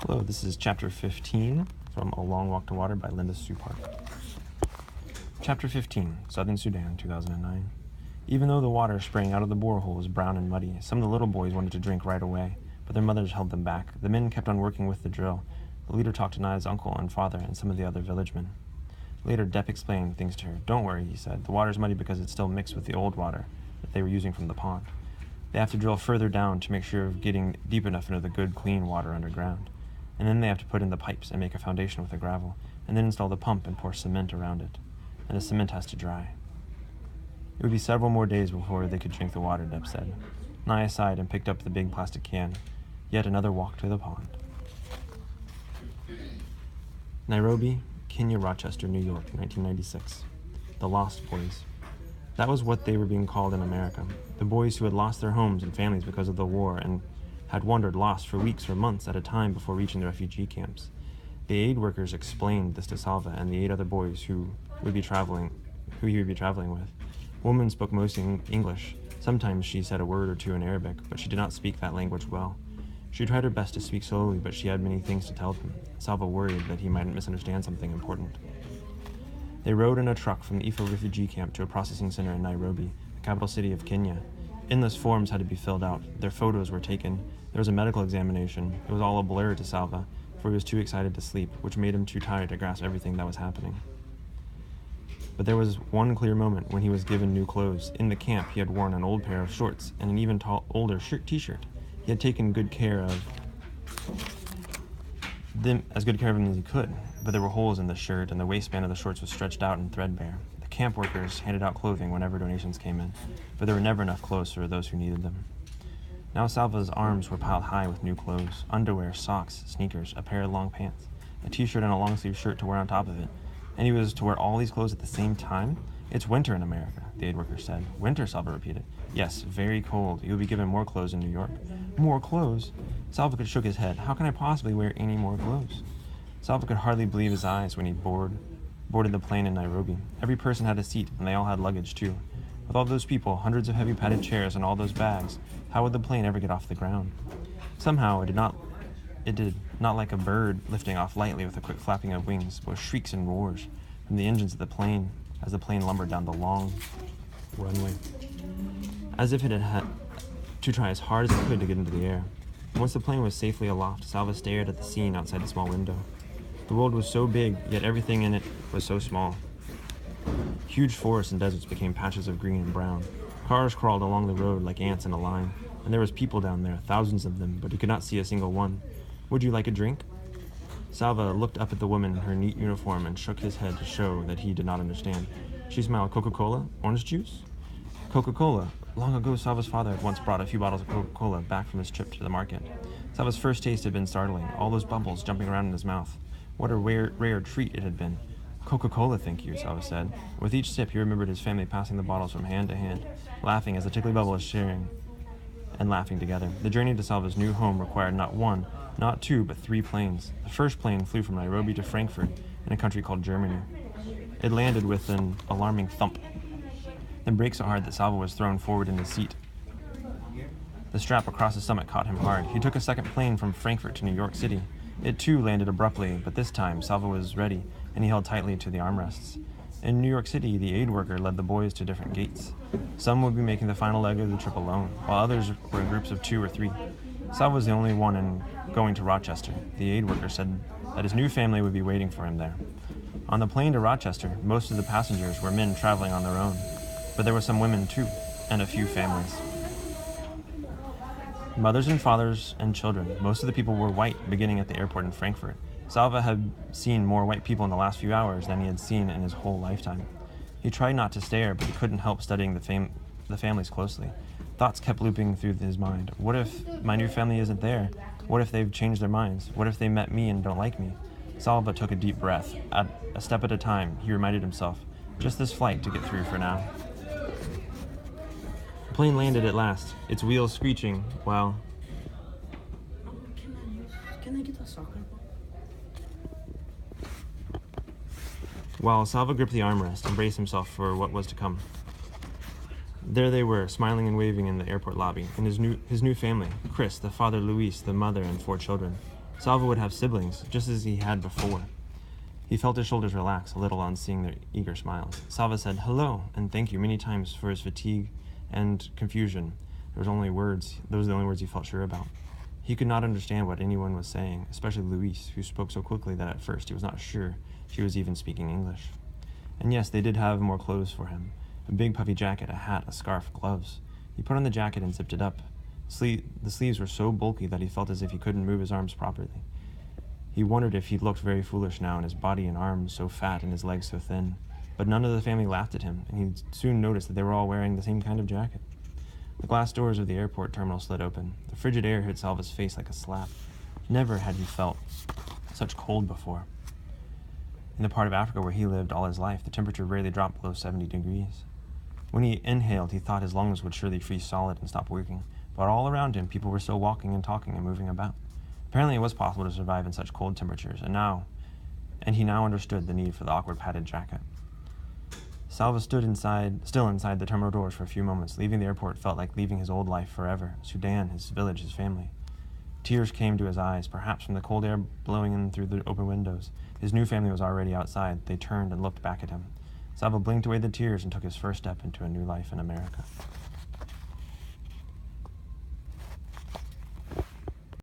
Hello, this is Chapter 15 from A Long Walk to Water by Linda Sue Park. Chapter 15, Southern Sudan, 2009. Even though the water spraying out of the borehole was brown and muddy, some of the little boys wanted to drink right away, but their mothers held them back. The men kept on working with the drill. The leader talked to Nai's uncle and father and some of the other village men. Later, Depp explained things to her. "Don't worry," he said. "The water's muddy because it's still mixed with the old water that they were using from the pond. They have to drill further down to make sure of getting deep enough into the good, clean water underground. And then they have to put in the pipes and make a foundation with the gravel, and then install the pump and pour cement around it. And the cement has to dry." It would be several more days before they could drink the water, Depp said. Naya sighed and picked up the big plastic can. Yet another walk to the pond. Nairobi, Kenya, Rochester, New York, 1996. The Lost Boys. That was what they were being called in America. The boys who had lost their homes and families because of the war and had wandered lost for weeks or months at a time before reaching the refugee camps. The aid workers explained this to Salva and the 8 other boys who he would be traveling with. Woman spoke mostly English. Sometimes she said a word or two in Arabic, but she did not speak that language well. She tried her best to speak slowly, but she had many things to tell them. Salva worried that he might misunderstand something important. They rode in a truck from the Ifo refugee camp to a processing center in Nairobi, the capital city of Kenya. Endless forms had to be filled out. Their photos were taken. There was a medical examination. It was all a blur to Salva, for he was too excited to sleep, which made him too tired to grasp everything that was happening. But there was one clear moment when he was given new clothes. In the camp, he had worn an old pair of shorts and an even older t-shirt. He had taken good care of them as he could, but there were holes in the shirt, and the waistband of the shorts was stretched out and threadbare. The camp workers handed out clothing whenever donations came in, but there were never enough clothes for those who needed them. Now Salva's arms were piled high with new clothes: underwear, socks, sneakers, a pair of long pants, a t-shirt and a long-sleeve shirt to wear on top of it. And he was to wear all these clothes at the same time? "It's winter in America," the aid worker said. "Winter," Salva repeated. "Yes, very cold. You'll be given more clothes in New York." "More clothes?" Salva shook his head. "How can I possibly wear any more clothes?" Salva could hardly believe his eyes when he boarded the plane in Nairobi. Every person had a seat, and they all had luggage, too. With all those people, hundreds of heavy padded chairs, and all those bags, how would the plane ever get off the ground? Somehow, it did not like a bird lifting off lightly with a quick flapping of wings, but with shrieks and roars from the engines of the plane as the plane lumbered down the long runway, as if it had to try as hard as it could to get into the air. Once the plane was safely aloft, Salva stared at the scene outside the small window. The world was so big, yet everything in it was so small. Huge forests and deserts became patches of green and brown. Cars crawled along the road like ants in a line, and there was people down there, thousands of them, but he could not see a single one. "Would you like a drink?" Salva looked up at the woman in her neat uniform and shook his head to show that he did not understand. She smiled. "Coca-Cola? Orange juice?" Coca-Cola. Long ago, Salva's father had once brought a few bottles of Coca-Cola back from his trip to the market. Salva's first taste had been startling, all those bubbles jumping around in his mouth. What a rare treat it had been. "Coca-Cola, thank you," Salva said. With each sip, he remembered his family passing the bottles from hand to hand, laughing as the tickly bubbles sharing and laughing together. The journey to Salva's new home required not 1, not 2, but 3 planes. The first plane flew from Nairobi to Frankfurt in a country called Germany. It landed with an alarming thump, then braked so hard that Salva was thrown forward in his seat. The strap across his stomach caught him hard. He took a second plane from Frankfurt to New York City. It too landed abruptly, but this time Salva was ready, and he held tightly to the armrests. In New York City, the aid worker led the boys to different gates. Some would be making the final leg of the trip alone, while others were in groups of 2 or 3. Salva was the only one going to Rochester. The aid worker said that his new family would be waiting for him there. On the plane to Rochester, most of the passengers were men traveling on their own, but there were some women too, and a few families. Mothers and fathers and children. Most of the people were white, beginning at the airport in Frankfurt. Salva had seen more white people in the last few hours than he had seen in his whole lifetime. He tried not to stare, but he couldn't help studying the families closely. Thoughts kept looping through his mind. What if my new family isn't there? What if they've changed their minds? What if they met me and don't like me? Salva took a deep breath. A step at a time, he reminded himself, just this flight to get through for now. The plane landed at last, its wheels screeching, while Can I get a soccer ball? Salva gripped the armrest and braced himself for what was to come. There they were, smiling and waving in the airport lobby, and his new family, Chris, the father Luis, the mother, and 4 children. Salva would have siblings, just as he had before. He felt his shoulders relax a little on seeing their eager smiles. Salva said hello and thank you many times for his fatigue and confusion. Those were the only words he felt sure about. He could not understand what anyone was saying, especially Louise, who spoke so quickly that at first he was not sure she was even speaking English. And yes, they did have more clothes for him. A big puffy jacket, a hat, a scarf, gloves. He put on the jacket and zipped it up. The sleeves were so bulky that he felt as if he couldn't move his arms properly. He wondered if he'd looked very foolish now, and his body and arms so fat and his legs so thin. But none of the family laughed at him, and he soon noticed that they were all wearing the same kind of jacket. The glass doors of the airport terminal slid open. The frigid air hit Salva's face like a slap. Never had he felt such cold before. In the part of Africa where he lived all his life, the temperature rarely dropped below 70 degrees. When he inhaled, he thought his lungs would surely freeze solid and stop working, but all around him, people were still walking and talking and moving about. Apparently it was possible to survive in such cold temperatures, and he now understood the need for the awkward padded jacket. Salva stood still inside the terminal doors for a few moments. Leaving the airport felt like leaving his old life forever. Sudan, his village, his family. Tears came to his eyes, perhaps from the cold air blowing in through the open windows. His new family was already outside. They turned and looked back at him. Salva blinked away the tears and took his first step into a new life in America.